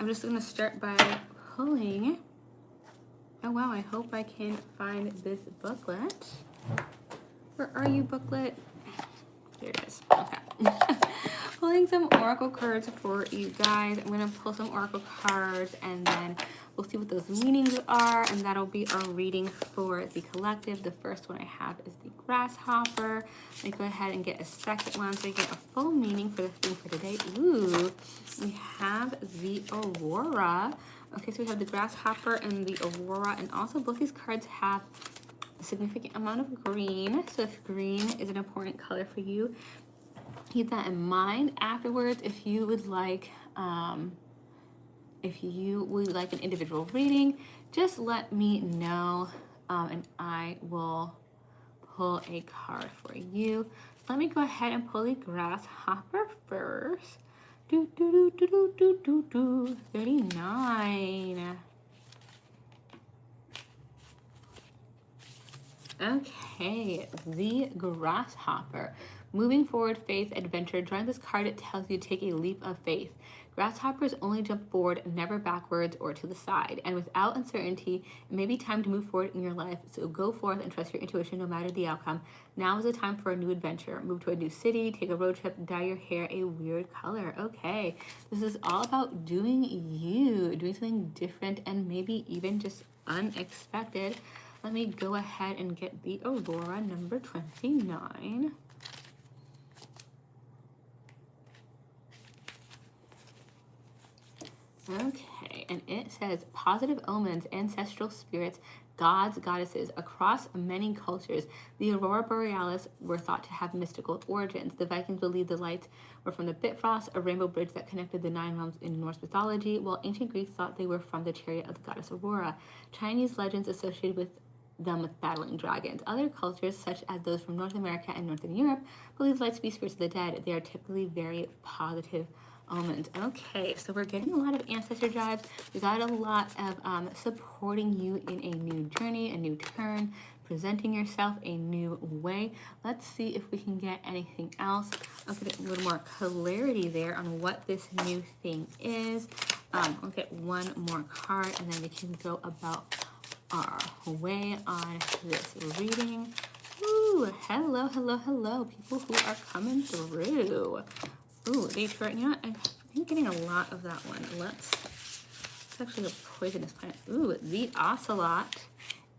I'm just going to start by pulling. Oh wow, I hope I can find this booklet. Where are you, booklet? There it is. Okay. Pulling some oracle cards for you guys. I'm going to pull some oracle cards and then we'll see what those meanings are, and that'll be our reading for the collective. The first one I have is the grasshopper. Let me go ahead and get a second one so you get a full meaning for the thing for today. Ooh, we have the aurora. Okay, so we have the grasshopper and the aurora, and also both these cards have a significant amount of green. So if green is an important color for you, keep that in mind. Afterwards, if you would like an individual reading, just let me know, and I will pull a card for you. Let me go ahead and pull the grasshopper first. 39. Okay, the grasshopper. Moving forward, faith, adventure. Drawing this card, it tells you to take a leap of faith. Grasshoppers only jump forward, never backwards or to the side. And without uncertainty, it may be time to move forward in your life. So go forth and trust your intuition no matter the outcome. Now is the time for a new adventure. Move to a new city, take a road trip, dye your hair a weird color. Okay, this is all about doing you, doing something different and maybe even just unexpected. Let me go ahead and get the aurora number 29. Okay, and it says positive omens, ancestral spirits, gods, goddesses. Across many cultures, the aurora borealis were thought to have mystical origins. The Vikings believed the lights were from the Bifrost, a rainbow bridge that connected the 9 realms in Norse mythology, while ancient Greeks thought they were from the chariot of the goddess Aurora. Chinese legends associated with them with battling dragons. Other cultures, such as those from North America and Northern Europe, believe lights to be spirits of the dead. They are typically very positive omens. Okay, so we're getting a lot of ancestor drives. We got a lot of supporting you in a new journey, a new turn, presenting yourself a new way. Let's see if we can get anything else. I'll get a little more clarity there on what this new thing is. I'll get one more card and then we can go about our way on this reading. Ooh, hello, hello, hello, people who are coming through. Ooh, Detroit, you know what? I'm getting a lot of that one. It's actually a poisonous plant. Ooh, the ocelot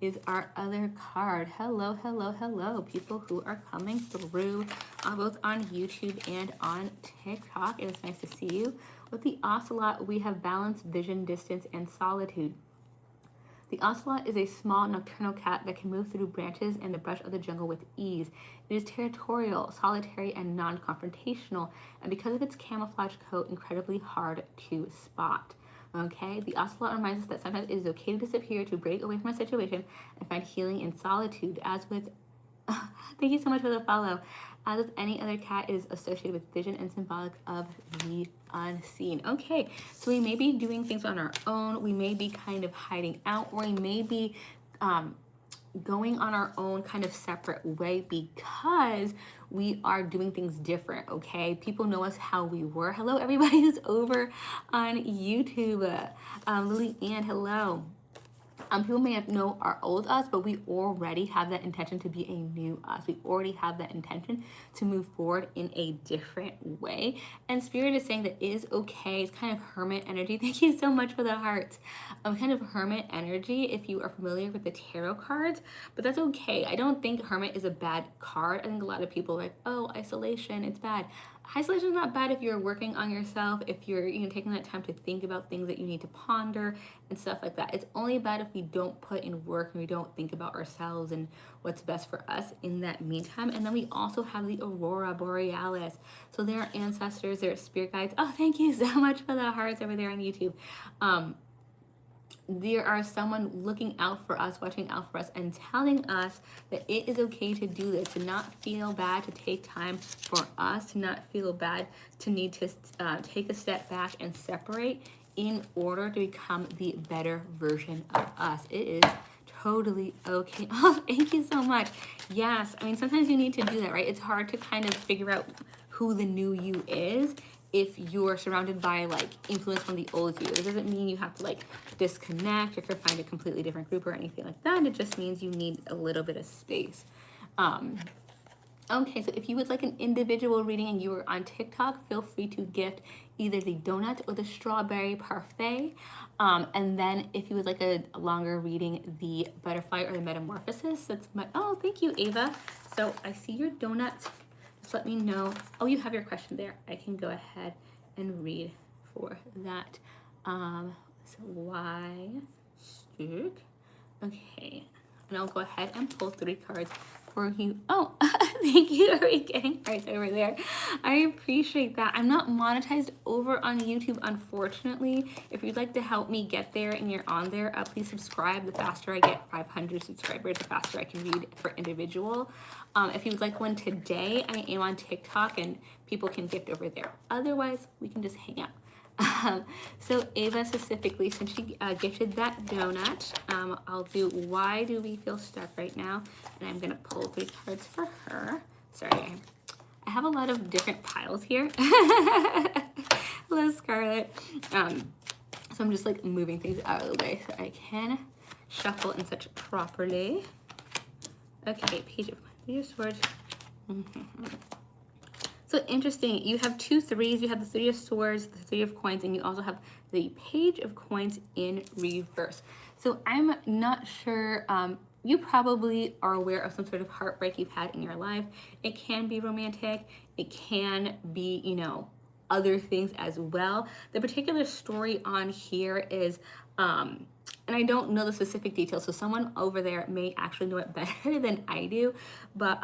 is our other card. Hello, hello, hello, people who are coming through, both on YouTube and on TikTok. It is nice to see you. With the ocelot, we have balance, vision, distance, and solitude. The ocelot is a small nocturnal cat that can move through branches and the brush of the jungle with ease. It is territorial, solitary, and non-confrontational, and because of its camouflage coat, incredibly hard to spot. Okay, the ocelot reminds us that sometimes it is okay to disappear, to break away from a situation, and find healing in solitude. As with, thank you so much for the follow. As with any other cat, it is associated with vision and symbolic of the unseen. Okay, so we may be doing things on our own. We may be kind of hiding out, or we may be going on our own kind of separate way because we are doing things different, okay? People know us how we were. Hello, everybody who's over on YouTube. Lily Ann, hello. People may have know our old us, but we already have that intention to be a new us. We already have that intention to move forward in a different way. And Spirit is saying that it is okay. It's kind of hermit energy. Thank you so much for the hearts. Kind of hermit energy if you are familiar with the tarot cards, but that's okay. I don't think hermit is a bad card. I think a lot of people are like, oh, isolation, it's bad. Isolation is not bad if you're working on yourself, if you're taking that time to think about things that you need to ponder and stuff like that. It's only bad if we don't put in work and we don't think about ourselves and what's best for us in that meantime. And then we also have the aurora borealis. So there are ancestors, there are spirit guides. Oh, thank you so much for the hearts over there on YouTube. There are someone looking out for us, watching out for us, and telling us that it is okay to do this, to not feel bad, to take time for us, to not feel bad, to need to take a step back and separate in order to become the better version of us. It is totally okay. Oh, thank you so much. Yes, I mean, sometimes you need to do that, right? It's hard to kind of figure out who the new you is if you're surrounded by like influence from the old you. It doesn't mean you have to like disconnect or find a completely different group or anything like that. It just means you need a little bit of space. Okay, so if you would like an individual reading and you were on TikTok, feel free to gift either the donut or the strawberry parfait. And then if you would like a longer reading, the butterfly or the metamorphosis, that's my, oh, thank you, Ava. So I see your donuts. Just let me know. Oh, you have your question there. I can go ahead and read for that. So why stick? Okay, and I'll go ahead and pull 3 cards for you. Oh, thank you for getting cards over there. I appreciate that. I'm not monetized over on YouTube, unfortunately. If you'd like to help me get there and you're on there, please subscribe. The faster I get 500 subscribers, the faster I can read for individual. If you would like one today, I am on TikTok and people can gift over there. Otherwise, we can just hang out. So Ava specifically, since she gifted that donut, I'll do why do we feel stuck right now, and I'm gonna pull 3 cards for her. Sorry, I have a lot of different piles here. Hello, Scarlett. So I'm just like moving things out of the way so I can shuffle and such properly. Okay, Page of Swords. So interesting, you have 2 3s, you have the 3 of Swords, the 3 of Coins, and you also have the Page of Coins in reverse. So I'm not sure, you probably are aware of some sort of heartbreak you've had in your life. It can be romantic, it can be, you know, other things as well. The particular story on here is, and I don't know the specific details, so someone over there may actually know it better than I do, but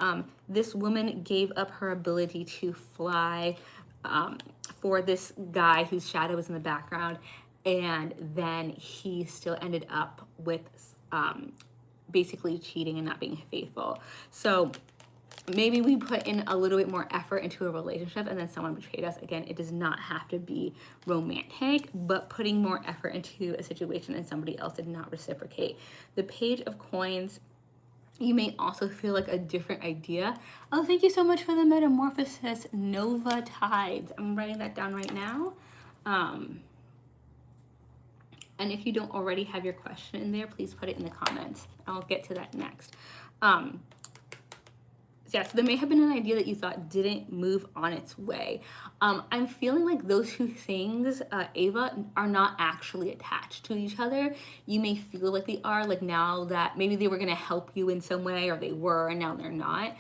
this woman gave up her ability to fly for this guy whose shadow was in the background, and then he still ended up with basically cheating and not being faithful. So maybe we put in a little bit more effort into a relationship and then someone betrayed us. Again, it does not have to be romantic, but putting more effort into a situation and somebody else did not reciprocate. The Page of Coins, you may also feel like a different idea. Oh, thank you so much for the metamorphosis, Nova Tides. I'm writing that down right now. And if you don't already have your question in there, please put it in the comments. I'll get to that next. Yeah, so there may have been an idea that you thought didn't move on its way. I'm feeling like those 2 things, Ava, are not actually attached to each other. You may feel like they are, like now that maybe they were gonna help you in some way, or they were and now they're not.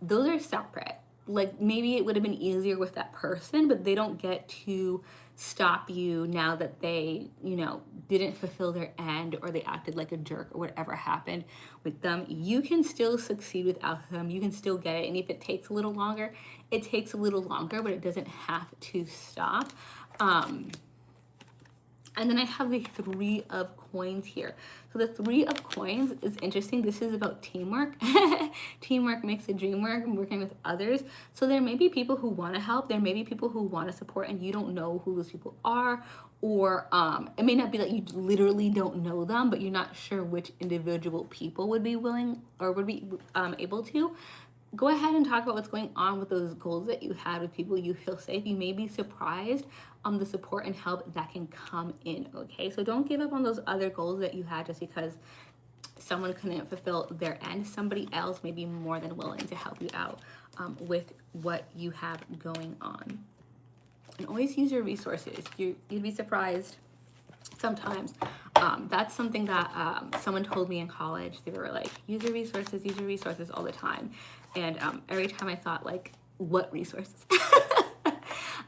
Those are separate. Like maybe it would have been easier with that person, but they don't get to stop you now that they, you know, didn't fulfill their end or they acted like a jerk or whatever happened with them. You can still succeed without them. You can still get it. And if it takes a little longer, it takes a little longer, but it doesn't have to stop. And then I have the 3 of Coins here. So the 3 of Coins is interesting. This is about teamwork. Teamwork makes the dream work, and working with others. So there may be people who want to help. There may be people who want to support, and you don't know who those people are. Or it may not be that you literally don't know them, but you're not sure which individual people would be willing or would be able to. Go ahead and talk about what's going on with those goals that you had with people you feel safe. You may be surprised the support and help that can come in, okay? So don't give up on those other goals that you had just because someone couldn't fulfill their end. Somebody else may be more than willing to help you out with what you have going on. And always use your resources. You'd be surprised sometimes. That's something that someone told me in college. They were like, use your resources all the time. And every time I thought, like, what resources?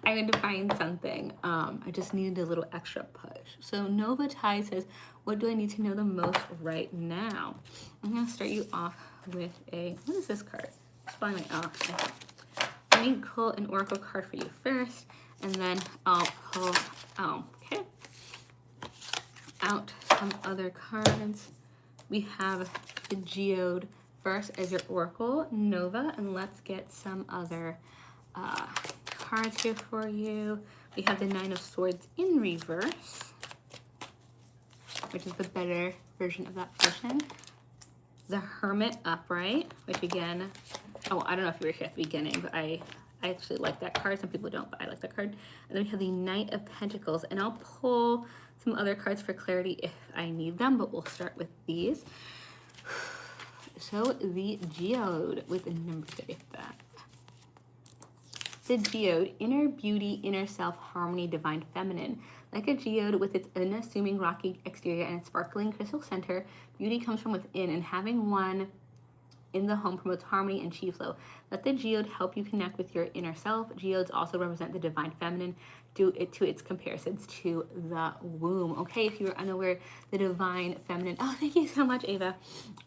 I had to find something. I just needed a little extra push. So Nova Tide says, what do I need to know the most right now? I'm going to start you off with a, what is this card? It's fine. Let me pull an oracle card for you first, and then I'll pull, okay, out some other cards. We have the Geode first as your oracle, Nova, and let's get some other cards here for you. We have the 9 of Swords in reverse, which is the better version of that person. The Hermit upright, which again, oh, I don't know if you were here at the beginning, but I I actually like that card. Some people don't, but I like that card. And then we have the Knight of Pentacles. And I'll pull some other cards for clarity if I need them, but we'll start with these. So the Geode with number 35. The Geode, inner beauty, inner self, harmony, divine feminine. Like a geode with its unassuming rocky exterior and its sparkling crystal center, beauty comes from within, and having one in the home promotes harmony and chi flow. Let the geode help you connect with your inner self. Geodes also represent the divine feminine due to its comparisons to the womb. Okay, if you were unaware, the divine feminine. Oh, thank you so much, Ava.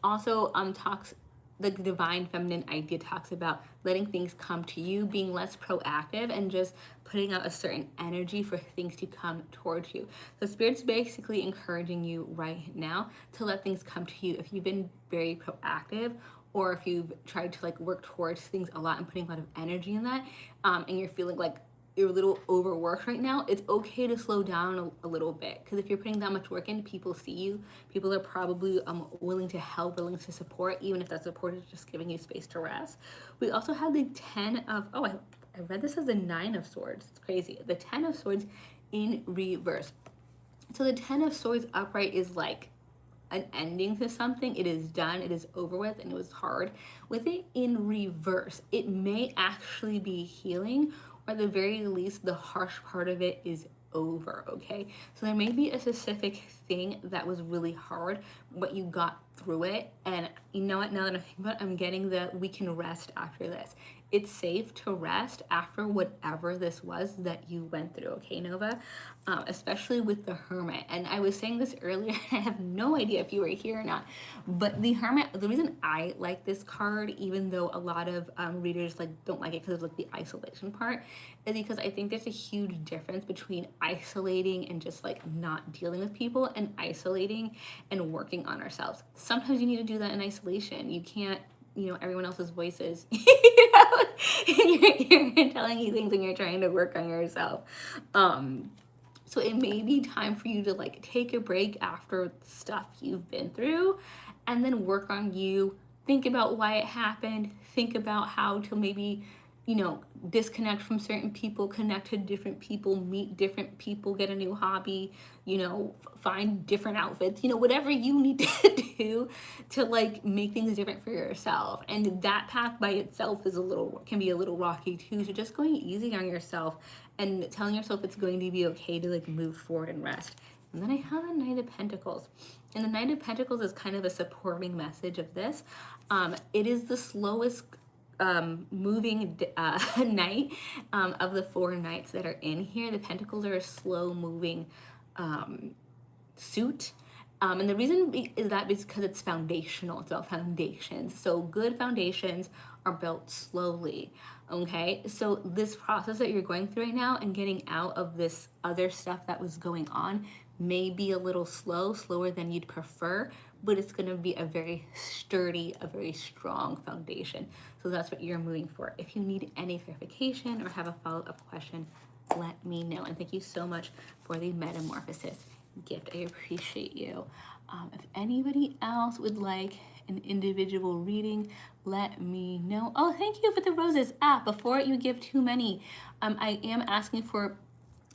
Also, talks. The divine feminine idea talks about letting things come to you, being less proactive, and just putting out a certain energy for things to come towards you. So Spirit's basically encouraging you right now to let things come to you. If you've been very proactive, or if you've tried to like work towards things a lot and putting a lot of energy in that, and you're feeling like you're a little overworked right now, it's okay to slow down a little bit, because if you're putting that much work in, people see you. People are probably willing to help, willing to support, even if that support is just giving you space to rest. We also have the 10 of, oh, I read this as the 9 of Swords. It's crazy. The 10 of Swords in reverse. So the 10 of Swords upright is like an ending to something. It is done, it is over with, and it was hard. With it in reverse, it may actually be healing, or at the very least, the harsh part of it is over, okay? So there may be a specific thing that was really hard, but you got through it. And you know what, now that I'm thinking about it, I'm getting the we can rest after this. It's safe to rest after whatever this was that you went through, okay, Nova? Especially with the Hermit. And I was saying this earlier, I have no idea if you were here or not, but the Hermit, the reason I like this card, even though a lot of readers like don't like it because of like the isolation part, is because I think there's a huge difference between isolating and just like not dealing with people, and isolating and working on ourselves. Sometimes you need to do that in isolation. You can't, everyone else's voices, in your ear and telling you things when you're trying to work on yourself. So it may be time for you to like take a break after stuff you've been through, and then work on you. Think about why it happened. Think about how to maybe, disconnect from certain people, connect to different people, meet different people, get a new hobby, find different outfits, whatever you need to do to like make things different for yourself. And that path by itself can be a little rocky too. So just going easy on yourself and telling yourself it's going to be okay to like move forward and rest. And then I have the Knight of Pentacles. And the Knight of Pentacles is kind of a supporting message of this. It is the slowest moving knight of the 4 knights that are in here. The Pentacles are a slow moving suit. And the reason is that because it's foundational. It's about foundations. So good foundations are built slowly. Okay, so this process that you're going through right now and getting out of this other stuff that was going on may be a little slower than you'd prefer, but it's going to be a very sturdy, a very strong foundation. So that's what you're moving for. If you need any clarification or have a follow-up question, let me know. And thank you so much for the Metamorphosis gift. I appreciate you. If anybody else would like an individual reading, let me know. Oh, thank you for the roses. Before you give too many, I am asking for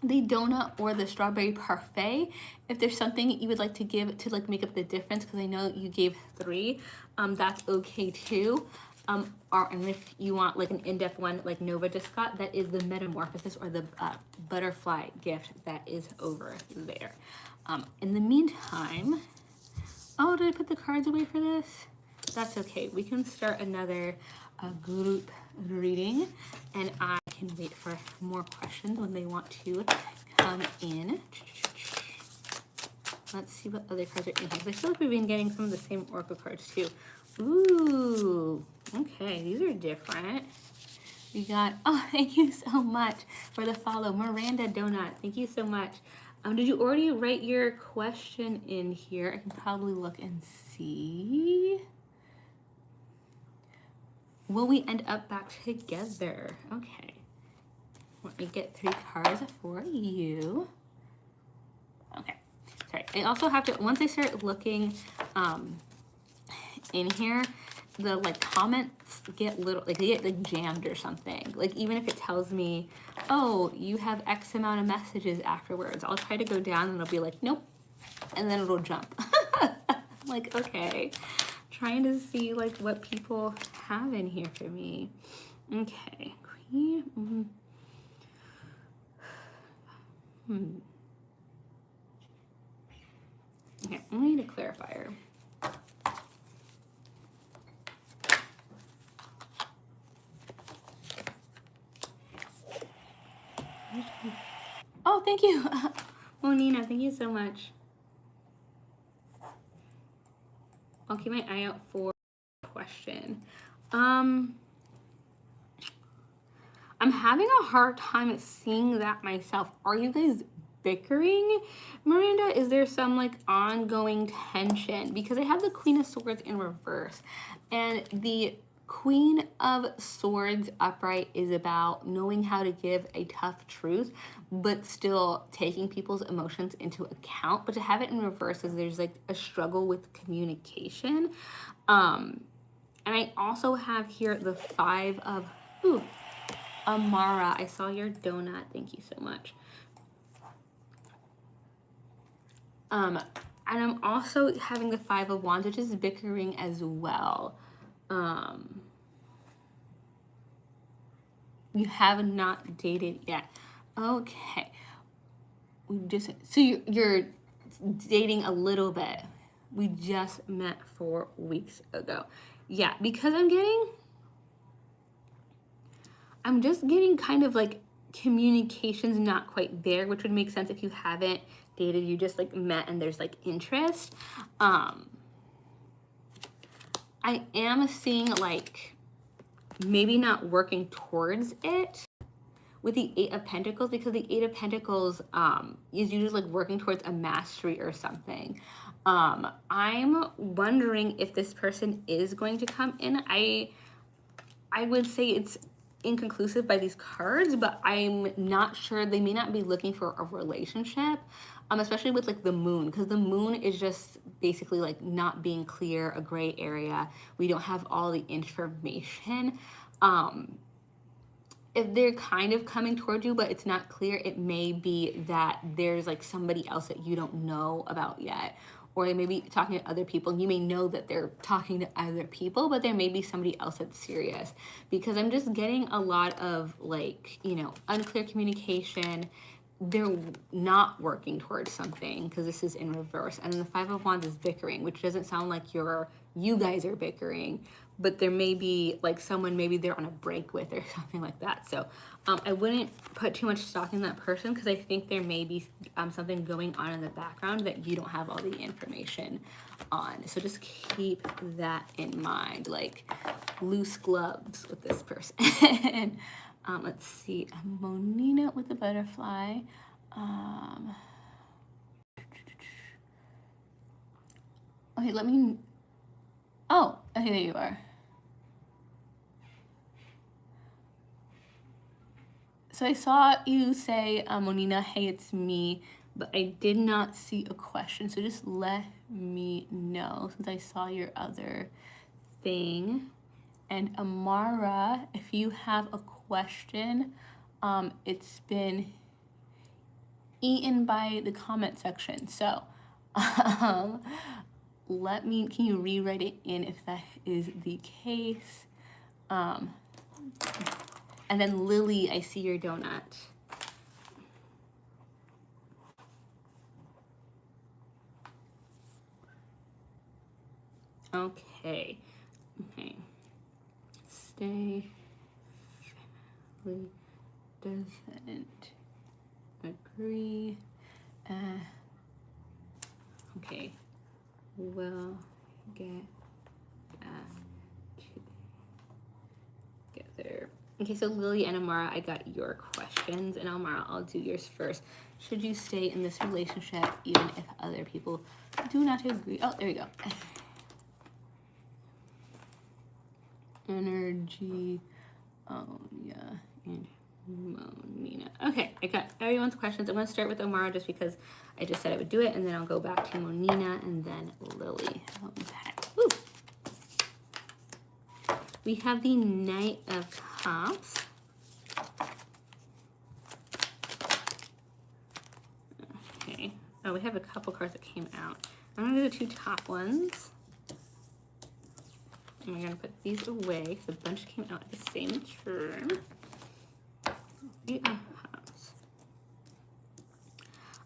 the donut or the strawberry parfait. If there's something you would like to give to like make up the difference, because I know you gave 3, that's okay too. And if you want like an in-depth one like Nova just got, that is the Metamorphosis or the butterfly gift that is over there. In the meantime, oh, did I put the cards away for this? That's okay. We can start another group reading, and I can wait for more questions when they want to come in. Let's see what other cards are in here, because I feel like we've been getting some of the same Oracle cards too. Ooh, okay, these are different. We got, oh, thank you so much for the follow, Miranda Donut. Thank you so much. Did you already write your question in here? I can probably look and see. Will we end up back together? Okay. Let me get 3 cards for you. Okay. Sorry. I also have to, once I start looking in here, the like comments get little, like they get like jammed or something. Like even if it tells me, oh, you have X amount of messages afterwards, I'll try to go down and it'll be like, nope, and then it'll jump. Like, okay, trying to see like what people have in here for me. Okay, Queen. Okay, I need a clarifier. Oh, thank you. Monina, thank you so much. I'll keep my eye out for a question. I'm having a hard time seeing that myself. Are you guys bickering? Miranda, is there some like ongoing tension? Because I have the Queen of Swords in reverse, and the Queen of Swords upright is about knowing how to give a tough truth, but still taking people's emotions into account. But to have it in reverse is there's like a struggle with communication. And I also have here the Five of, Amara, I saw your donut. Thank you so much. And I'm also having the Five of Wands, which is bickering as well. You have not dated yet. Okay. So you're dating a little bit. We just met 4 weeks ago. Yeah, because I'm just getting kind of like communication's not quite there, which would make sense if you haven't dated, you just like met and there's like interest. I am seeing like maybe not working towards it with the Eight of Pentacles, because the Eight of Pentacles is usually like working towards a mastery or something. I'm wondering if this person is going to come in. I would say it's inconclusive by these cards, but I'm not sure. They may not be looking for a relationship, especially with like the moon, because the moon is just basically like not being clear, a gray area. We don't have all the information. If they're kind of coming toward you, but it's not clear, it may be that there's like somebody else that you don't know about yet. Or they may be talking to other people. You may know that they're talking to other people, but there may be somebody else that's serious. Because I'm just getting a lot of like, unclear communication. They're not working towards something because this is in reverse. And then the Five of Wands is bickering, which doesn't sound like you guys are bickering, but there may be like someone maybe they're on a break with or something like that. So I wouldn't put too much stock in that person, because I think there may be something going on in the background that you don't have all the information on. So just keep that in mind, like loose gloves with this person. Let's see, Monina with the butterfly. Okay, oh, okay, there you are. So I saw you say, Monina, hey, it's me, but I did not see a question. So just let me know, since I saw your other thing. And Amara, if you have a question, it's been eaten by the comment section. So can you rewrite it in if that is the case? And then Lily, I see your donut. Okay. Stay. Family doesn't agree. Okay. We'll get back together. Okay, so Lily and Amara, I got your questions, and Amara, I'll do yours first. Should you stay in this relationship even if other people do not agree? Oh, there we go. Energy, yeah, and Monina. Okay, I got everyone's questions. I'm going to start with Amara just because I just said I would do it, and then I'll go back to Monina and then Lily. Okay. Woo. We have the Knight of Cups. Okay. Oh, we have a couple cards that came out. I'm going to do the 2 top ones. And we're going to put these away because a bunch came out at the same turn.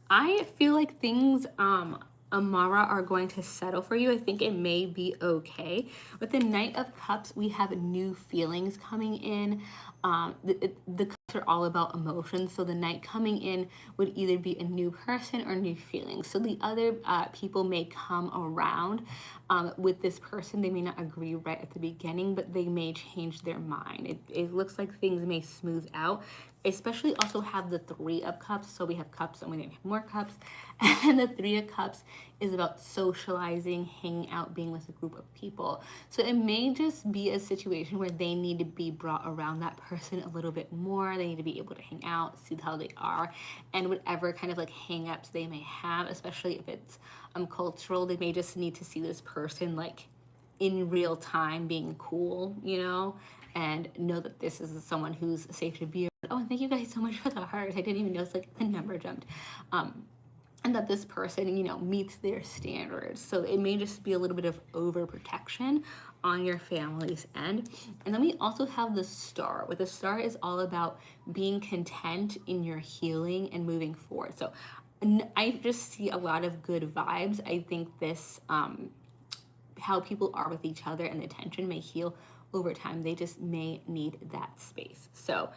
I feel like things, Amara, are going to settle for you. I think it may be okay. With the Knight of Cups, we have new feelings coming in. The cups are all about emotions. So the Knight coming in would either be a new person or new feelings. So the other people may come around with this person. They may not agree right at the beginning, but they may change their mind. It looks like things may smooth out. Especially also have the 3 of Cups. So we have cups and we have more cups. And the 3 of Cups is about socializing, hanging out, being with a group of people. So it may just be a situation where they need to be brought around that person a little bit more. They need to be able to hang out, see how they are, and whatever kind of like hang-ups they may have, especially if it's cultural, they may just need to see this person like in real time being cool, you know, and know that this is someone who's safe to be around. Oh, and thank you guys so much for the heart. I didn't even notice like the number jumped. And that this person, you know, meets their standards. So it may just be a little bit of overprotection on your family's end. And then we also have the Star. With the Star is all about being content in your healing and moving forward. So I just see a lot of good vibes. I think this, how people are with each other and the tension may heal over time. They just may need that space. So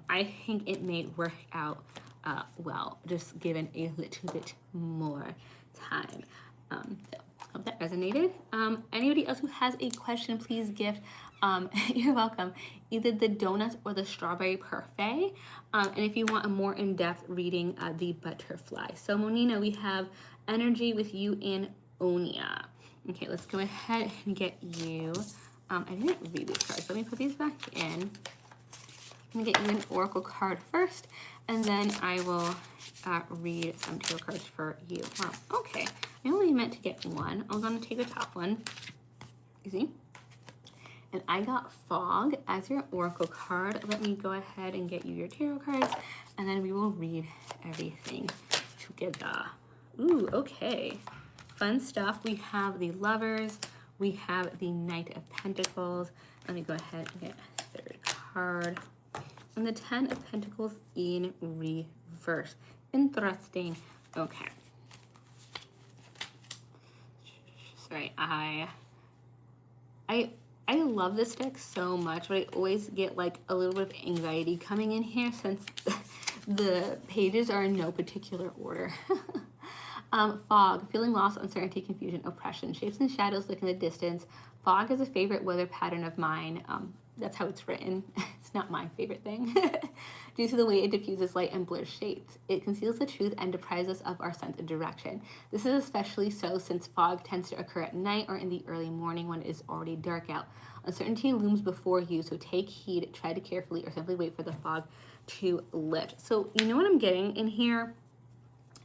I think it may work out well, just given a little bit more time. So hope that resonated. Anybody else who has a question, please gift, you're welcome, either the donuts or the strawberry parfait. And if you want a more in-depth reading, the butterfly. So Monina, we have energy with you and Onia. Okay, let's go ahead and get you. I didn't read these cards. Let me put these back in. I'm gonna get you an oracle card first, and then I will read some tarot cards for you. Wow, okay. I only meant to get one. I'm gonna take the top one. You see? And I got Fog as your oracle card. Let me go ahead and get you your tarot cards, and then we will read everything together. Ooh, okay. Fun stuff. We have the Lovers. We have the Knight of Pentacles. Let me go ahead and get a 3rd card. And the 10 of Pentacles in reverse. Interesting. Okay. Sorry, I love this deck so much, but I always get like a little bit of anxiety coming in here since the pages are in no particular order. Fog, feeling loss, uncertainty, confusion, oppression, shapes and shadows look in the distance. Fog is a favorite weather pattern of mine. That's how it's written. It's not my favorite thing. Due to the way it diffuses light and blurs shapes, it conceals the truth and deprives us of our sense of direction. This is especially so since fog tends to occur at night or in the early morning when it is already dark out. Uncertainty looms before you, so take heed, tread carefully, or simply wait for the fog to lift. So you know what I'm getting in here?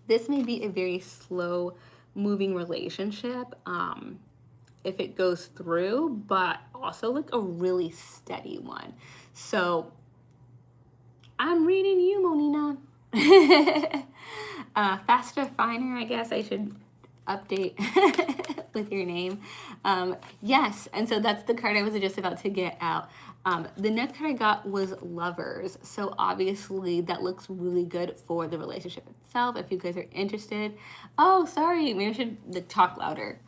This may be a very slow moving relationship if it goes through, but also like a really steady one. So I'm reading you, Monina. Faster, finer, I guess I should update with your name. Yes, and so that's the card I was just about to get out. The next card I got was Lovers. So obviously that looks really good for the relationship itself. If you guys are interested. Oh, sorry, maybe I should talk louder.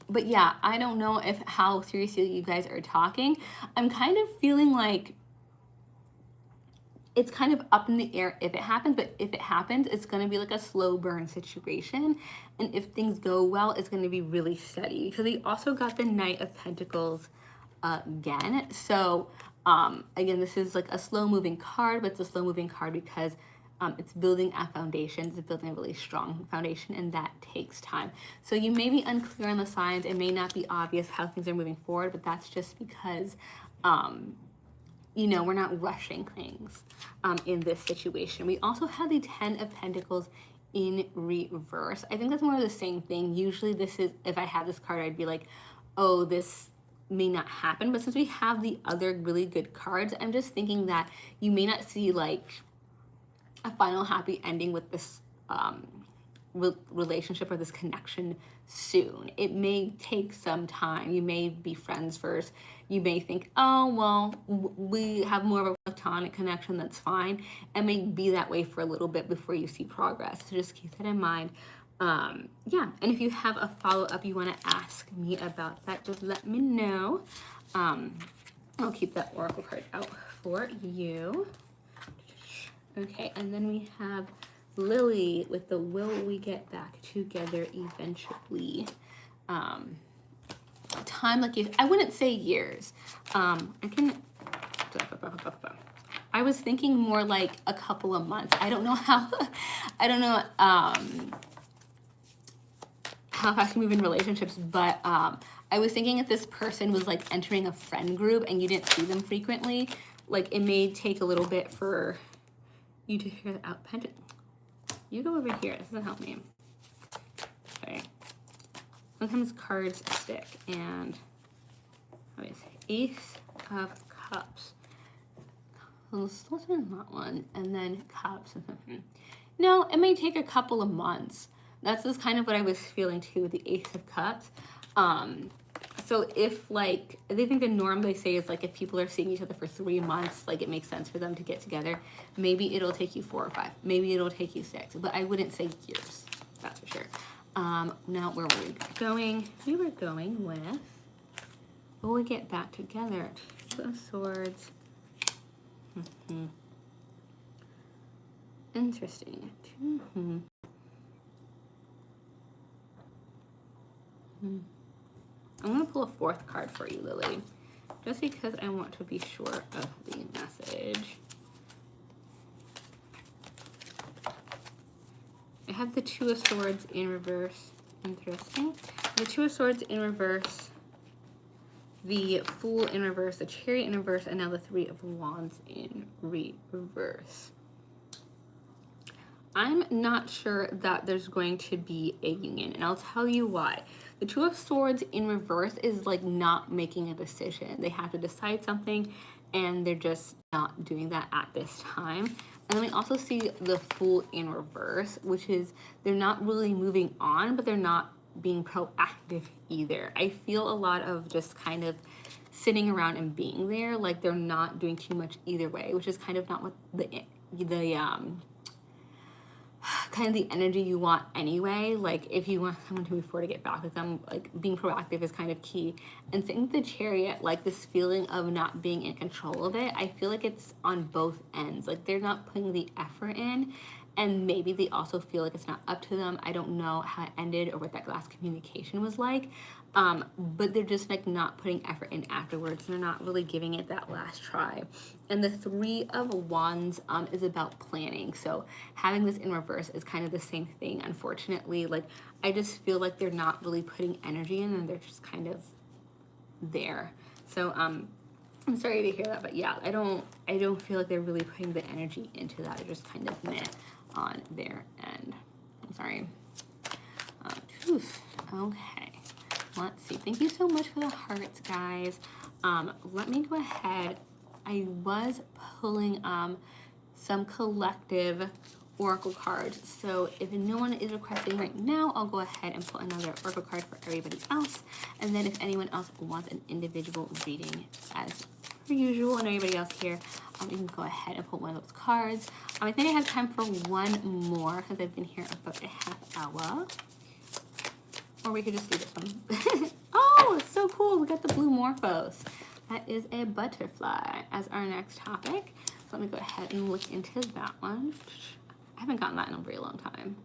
But yeah, I don't know how seriously you guys are talking. I'm kind of feeling like it's kind of up in the air if it happens, but if it happens, it's going to be like a slow burn situation. And if things go well, it's going to be really steady. Because we also got the Knight of Pentacles again. So again, this is like a slow moving card, but it's a slow moving card because it's building a foundation. It's building a really strong foundation, and that takes time. So you may be unclear on the signs. It may not be obvious how things are moving forward, but that's just because you know, we're not rushing things in this situation. We also have the 10 of Pentacles in reverse. I think that's more of the same thing. Usually this is, if I had this card, I'd be like, oh, this may not happen, but since we have the other really good cards, I'm just thinking that you may not see like a final happy ending with this relationship or this connection soon. It may take some time. You may be friends first. You may think, oh, well, we have more of a platonic connection, that's fine. It may be that way for a little bit before you see progress. So just keep that in mind. Yeah, and if you have a follow-up you want to ask me about that, just let me know. I'll keep that oracle card out for you. Okay, and then we have Lily with the will we get back together eventually. Time, like, I wouldn't say years. I was thinking more like a couple of months. I don't know how fast you move in relationships, but I was thinking if this person was like entering a friend group and you didn't see them frequently, like it may take a little bit for you to figure that out. Pendant, you go over here. This doesn't help me. Okay. Sometimes cards stick, and what is it? Ace of Cups. Let's not one, and then Cups. No, it may take a couple of months. That's just kind of what I was feeling too with the Ace of Cups. So if like, I think the norm they say is like if people are seeing each other for 3 months, like it makes sense for them to get together. Maybe it'll take you 4 or 5. Maybe it'll take you 6, but I wouldn't say years. That's for sure. Now where were we going? We were going with, will we get back together? Two of Swords. Interesting. I'm going to pull a 4th card for you, Lily, just because I want to be sure of the message. I have the Two of Swords in reverse. Interesting. The Two of Swords in reverse, the Fool in reverse, the Chariot in reverse, and now the Three of Wands in reverse. I'm not sure that there's going to be a union, and I'll tell you why. The Two of Swords in reverse is like not making a decision. They have to decide something, and they're just not doing that at this time. And then we also see the Fool in reverse, which is they're not really moving on, but they're not being proactive either. I feel a lot of just kind of sitting around and being there, like they're not doing too much either way, which is kind of not what the kind of the energy you want anyway. Like if you want someone to move forward to get back with them, like being proactive is kind of key. And same with the Chariot, like this feeling of not being in control of it, I feel like it's on both ends. Like they're not putting the effort in, and maybe they also feel like it's not up to them. I don't know how it ended or what that last communication was like, but they're just like not putting effort in afterwards. They're not really giving it that last try. And the Three of Wands is about planning. So having this in reverse is kind of the same thing, unfortunately. Like I just feel like they're not really putting energy in, and they're just kind of there. So I'm sorry to hear that, but yeah, I don't feel like they're really putting the energy into that. They're just kind of meh on their end. I'm sorry. Okay, let's see. Thank you so much for the hearts, guys. Let me go ahead. I was pulling some collective oracle cards, so if no one is requesting right now, I'll go ahead and pull another oracle card for everybody else, and then if anyone else wants an individual reading as per usual, and everybody else here, you can go ahead and pull one of those cards. I think I have time for one more because I've been here about a half hour, or we could just do this one. Oh, so cool. We got the blue Morphos. That is a butterfly as our next topic. So let me go ahead and look into that one. I haven't gotten that in a very long time.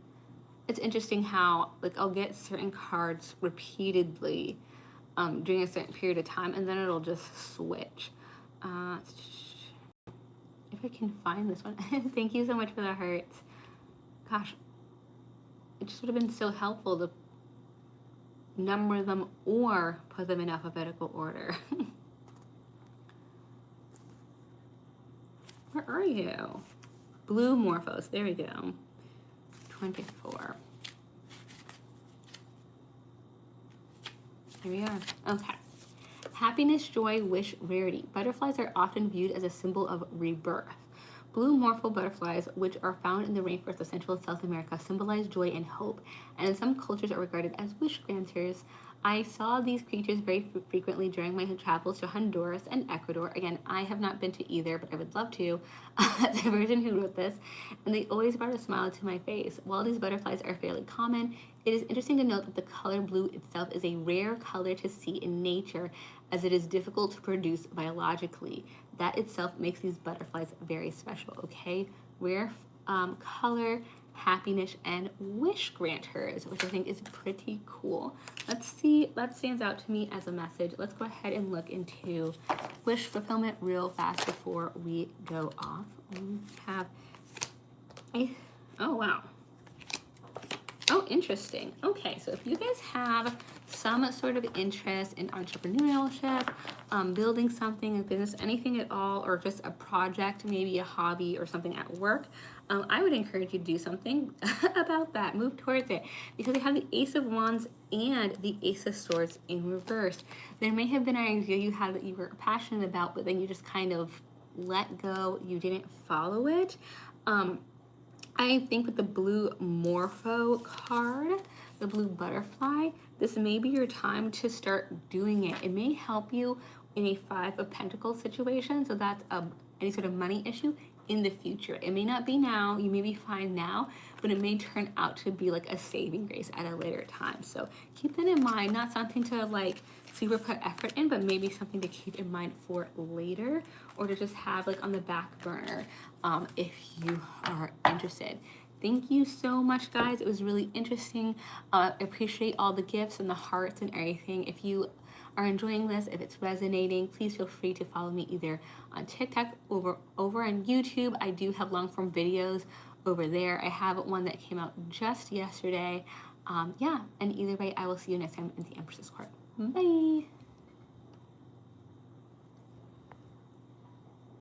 It's interesting how like I'll get certain cards repeatedly during a certain period of time, and then it'll just switch. If I can find this one. Thank you so much for the hearts. Gosh, it just would have been so helpful to number them or put them in alphabetical order. Where are you? Blue Morphos. There we go. 24. Here we are. Okay. Happiness, joy, wish, rarity. Butterflies are often viewed as a symbol of rebirth. Blue morpho butterflies, which are found in the rainforest of Central and South America, symbolize joy and hope, and in some cultures are regarded as wish granters. I saw these creatures very frequently during my travels to Honduras and Ecuador. Again, I have not been to either, but I would love to. The person who wrote this, and they always brought a smile to my face. While these butterflies are fairly common, it is interesting to note that the color blue itself is a rare color to see in nature, as it is difficult to produce biologically. That itself makes these butterflies very special, okay? Rare color, happiness, and wish granters, which I think is pretty cool. Let's see, that stands out to me as a message. Let's go ahead and look into wish fulfillment real fast before we go off. We have oh wow. Oh, interesting. Okay, so if you guys have some sort of interest in entrepreneurship, building something, a business, anything at all, or just a project, maybe a hobby or something at work, I would encourage you to do something about that. Move towards it, because they have the Ace of Wands and the Ace of Swords in reverse. There may have been an idea you had that you were passionate about, but then you just kind of let go. You didn't follow it. I think with the blue morpho card, the blue butterfly, this may be your time to start doing it. It may help you in a Five of Pentacles situation, so that's any sort of money issue in the future. It may not be now, you may be fine now, but it may turn out to be like a saving grace at a later time. So keep that in mind, not something to like super put effort in, but maybe something to keep in mind for later, or to just have like on the back burner if you are interested. Thank you so much, guys. It was really interesting. I appreciate all the gifts and the hearts and everything. If you are enjoying this, if it's resonating, please feel free to follow me either on TikTok over on YouTube. I do have long form videos over there. I have one that came out just yesterday. Yeah, and either way, I will see you next time in the Empress's Court. Bye.